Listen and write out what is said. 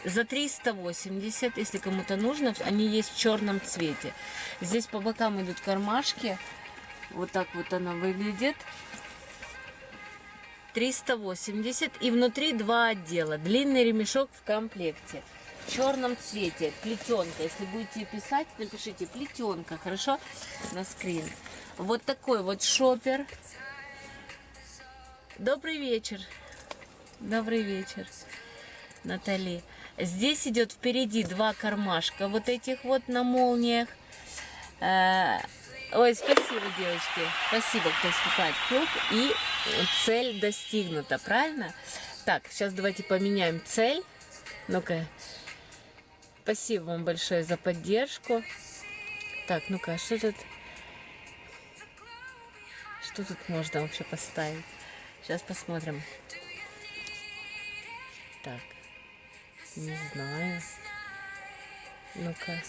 За 380, если кому-то нужно, они есть в черном цвете. Здесь по бокам идут кармашки. Вот так вот она выглядит. 380. И внутри два отдела. Длинный ремешок в комплекте. В черном цвете. Плетенка. Если будете писать, напишите плетенка. Хорошо? На скрин. Вот такой вот шопер. Добрый вечер. Добрый вечер, Натали. Здесь идет впереди два кармашка. Вот этих вот на молниях. Ой, спасибо, девочки. Спасибо, кто вступает в клуб. И цель достигнута, правильно? Так, сейчас давайте поменяем цель. Ну-ка. Спасибо вам большое за поддержку. Так, ну-ка, что тут? Что тут можно вообще поставить? Сейчас посмотрим. Так. Не знаю. Ну-ка.